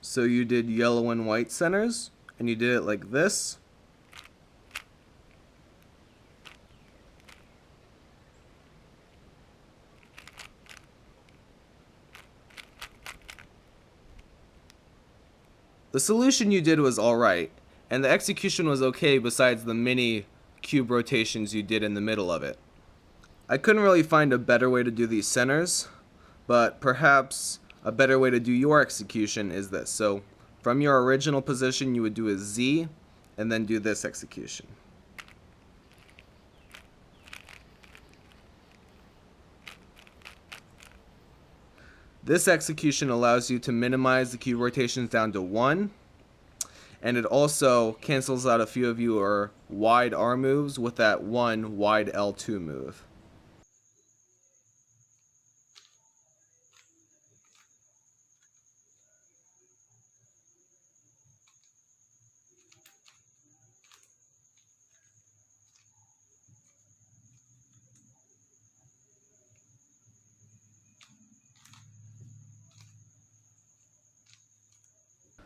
So you did yellow and white centers, and you did it like this. The solution you did was alright, and the execution was okay besides the mini cube rotations you did in the middle of it. I couldn't really find a better way to do these centers, but perhaps a better way to do your execution is this. So from your original position you would do a Z and then do this execution. This execution allows you to minimize the cube rotations down to 1, and it also cancels out a few of your wide R moves with that one wide L2 move.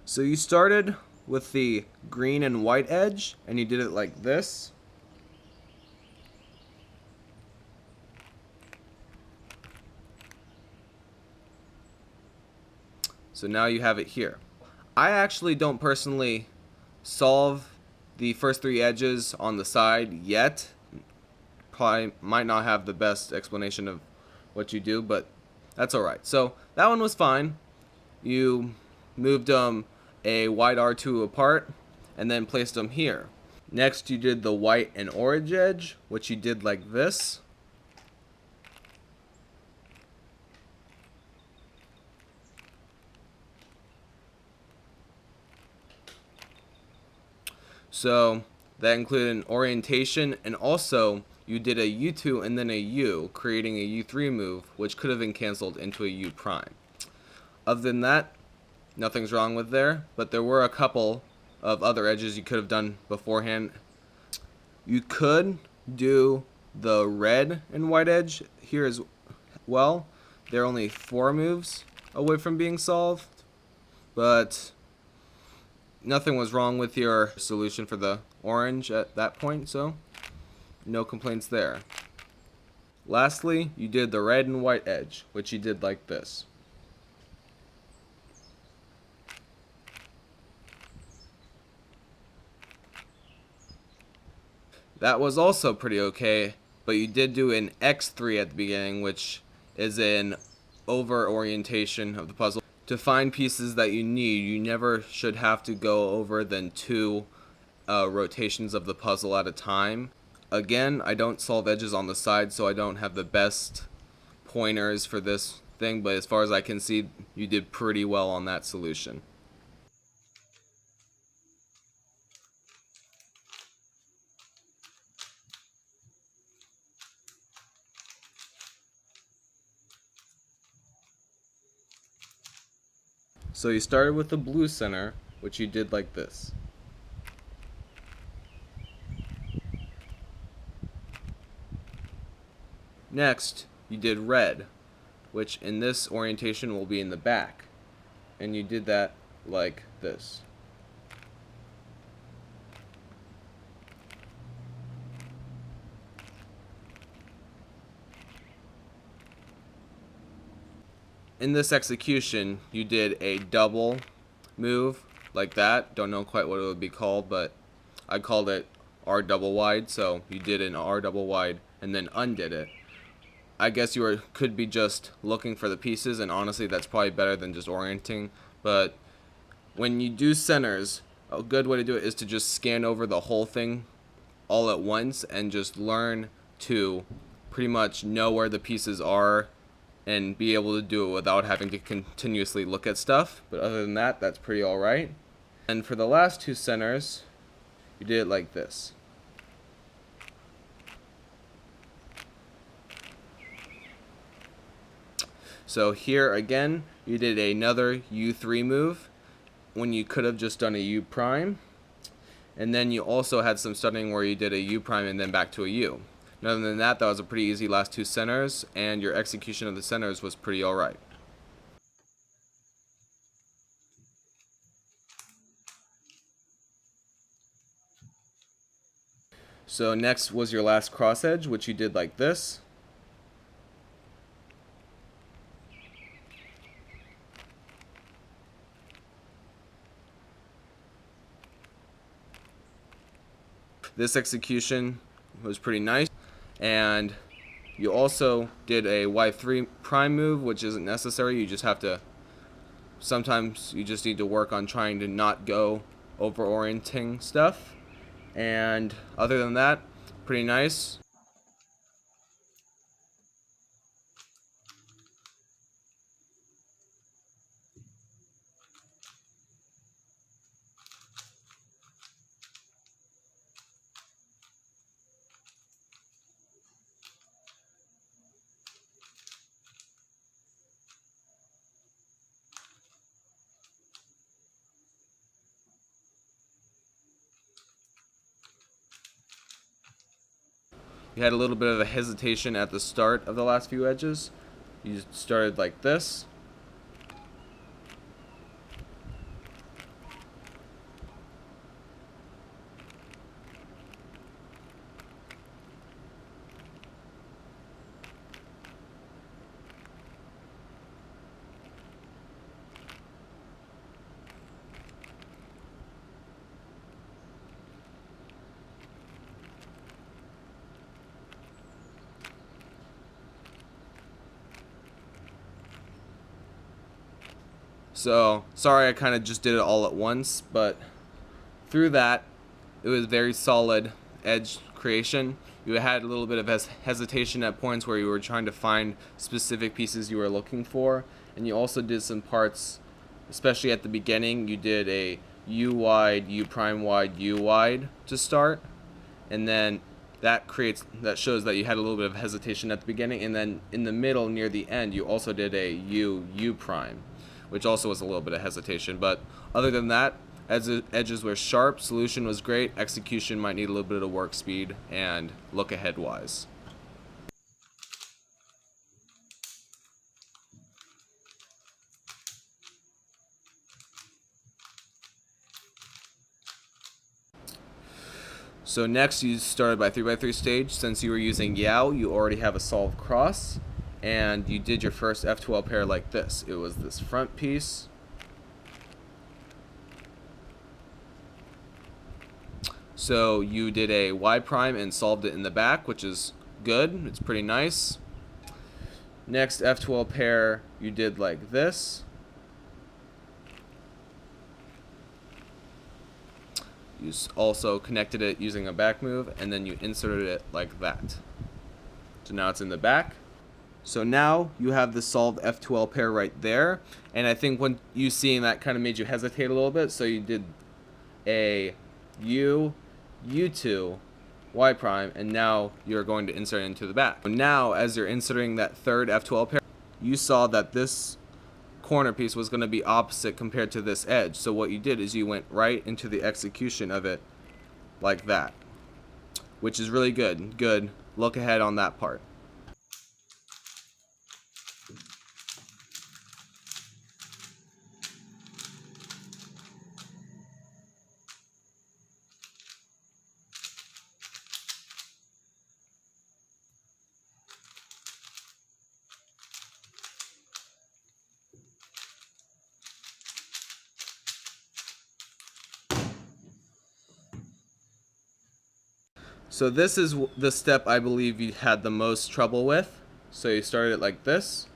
So you started with the green and white edge, and you did it like this. So now you have it here. I actually don't personally solve the first 3 edges on the side yet. Probably might not have the best explanation of what you do, but that's alright. So that one was fine. You moved a wide R2 apart and then placed them here. Next you did the white and orange edge, which you did like this. So that included an orientation, and also you did a U2 and then a U, creating a U3 move, which could have been canceled into a U prime. Other than that, nothing's wrong with there, but there were a couple of other edges you could have done beforehand. You could do the red and white edge here as well. They're only 4 moves away from being solved, but nothing was wrong with your solution for the orange at that point, so no complaints there. Lastly, you did the red and white edge, which you did like this. That was also pretty okay, but you did do an X3 at the beginning, which is an over orientation of the puzzle. To find pieces that you need, you never should have to go over than 2 rotations of the puzzle at a time. Again, I don't solve edges on the side, so I don't have the best pointers for this thing, but as far as I can see, you did pretty well on that solution. So you started with the blue center, which you did like this. Next, you did red, which in this orientation will be in the back. And you did that like this. In this execution, you did a double move like that. Don't know quite what it would be called, but I called it R double wide. So you did an R double wide and then undid it. I guess you could be just looking for the pieces, and honestly that's probably better than just orienting. But when you do centers, a good way to do it is to just scan over the whole thing all at once and just learn to pretty much know where the pieces are and be able to do it without having to continuously look at stuff. But other than that, that's pretty alright. And for the last 2 centers, you did it like this. So here again, you did another U3 move when you could have just done a U prime. And then you also had some studying where you did a U prime and then back to a U. Other than that, that was a pretty easy last 2 centers, and your execution of the centers was pretty alright. So next was your last cross edge, which you did like this. This execution was pretty nice, and you also did a Y3 prime move, which isn't necessary. You just have to, sometimes you just need to work on trying to not go over orienting stuff. And other than that, pretty nice. You had a little bit of a hesitation at the start of the last few edges. You started like this. So, sorry I kind of just did it all at once, but through that, it was very solid edge creation. You had a little bit of hesitation at points where you were trying to find specific pieces you were looking for, and you also did some parts, especially at the beginning, you did a U wide, U prime wide, U wide to start, and then that shows that you had a little bit of hesitation at the beginning, and then in the middle near the end you also did a U prime, which also was a little bit of hesitation. But other than that, as the edges were sharp, solution was great, execution might need a little bit of work speed and look ahead wise. So next you started by 3x3 stage. Since you were using Yao, you already have a solved cross, and you did your first F12 pair like this. It was this front piece, so you did a Y prime and solved it in the back, which is good. It's pretty nice. Next F12 pair you did like this. You also connected it using a back move, and then you inserted it like that. So now it's in the back. So now you have the solved F12 pair right there, and I think when you seeing that kind of made you hesitate a little bit, so you did a U, U2, Y prime, and now you're going to insert it into the back. Now as you're inserting that third F12 pair, you saw that this corner piece was going to be opposite compared to this edge, so what you did is you went right into the execution of it like that, which is really good. Look ahead on that part. So this is the step I believe you had the most trouble with. So you started it like this.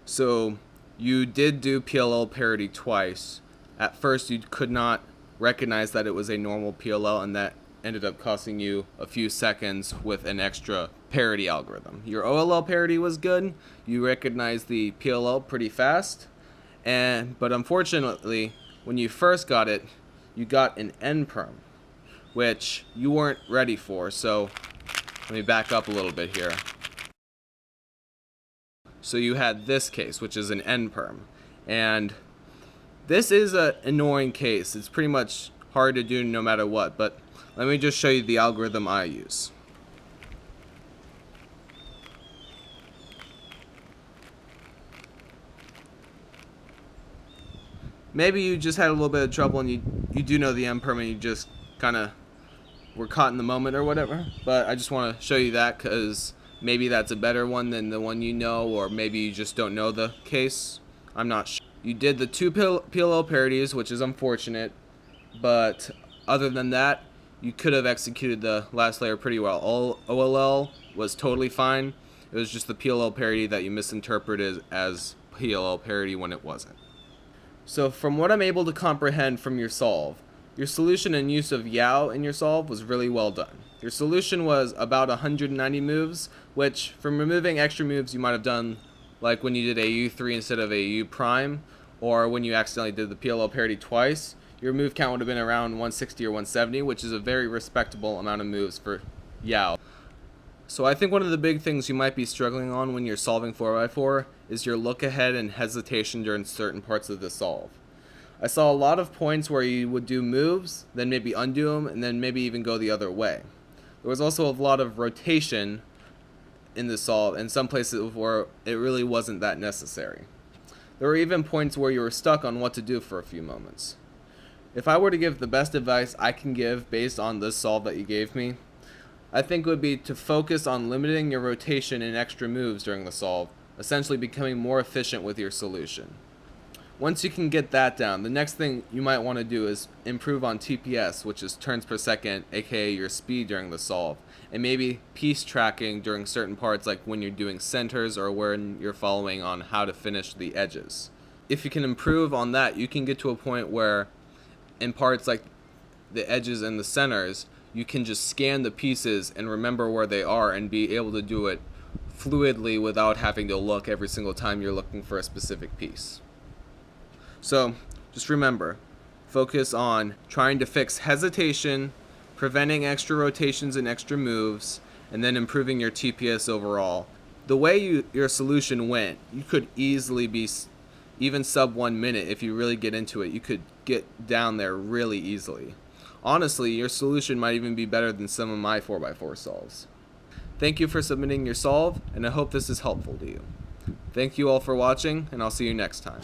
So you did do PLL parity twice. At first you could not recognize that it was a normal PLL, and that ended up costing you a few seconds with an extra parity algorithm. Your OLL parity was good. You recognized the PLL pretty fast, but unfortunately when you first got it, you got an end perm, which you weren't ready for. So let me back up a little bit here. So you had this case, which is an end perm. And this is an annoying case. It's pretty much hard to do no matter what, but let me just show you the algorithm I use. Maybe you just had a little bit of trouble and you do know the end perm and you just kind of were caught in the moment or whatever. But I just want to show you that because maybe that's a better one than the one you know, or maybe you just don't know the case. I'm not sure. You did the 2 PLL parodies, which is unfortunate, but other than that, you could have executed the last layer pretty well. OLL was totally fine. It was just the PLL parody that you misinterpreted as PLL parody when it wasn't. So from what I'm able to comprehend from your solve, your solution and use of Yao in your solve was really well done. Your solution was about 190 moves, which from removing extra moves you might have done like when you did a U3 instead of a U prime, or when you accidentally did the PLL parody twice, your move count would have been around 160 or 170, which is a very respectable amount of moves for Yao. So I think one of the big things you might be struggling on when you're solving 4x4 is your look ahead and hesitation during certain parts of the solve. I saw a lot of points where you would do moves, then maybe undo them, and then maybe even go the other way. There was also a lot of rotation in the solve, and some places where it really wasn't that necessary. There were even points where you were stuck on what to do for a few moments. If I were to give the best advice I can give based on this solve that you gave me, I think it would be to focus on limiting your rotation and extra moves during the solve, essentially becoming more efficient with your solution. Once you can get that down, the next thing you might want to do is improve on TPS, which is turns per second, aka your speed during the solve, and maybe piece tracking during certain parts like when you're doing centers or when you're following on how to finish the edges. If you can improve on that, you can get to a point where in parts like the edges and the centers, you can just scan the pieces and remember where they are and be able to do it fluidly without having to look every single time you're looking for a specific piece. So just remember, focus on trying to fix hesitation, preventing extra rotations and extra moves, and then improving your TPS overall. The way your solution went, you could easily be even sub 1 minute if you really get into it. You could get down there really easily. Honestly, your solution might even be better than some of my 4x4 solves. Thank you for submitting your solve, and I hope this is helpful to you. Thank you all for watching, and I'll see you next time.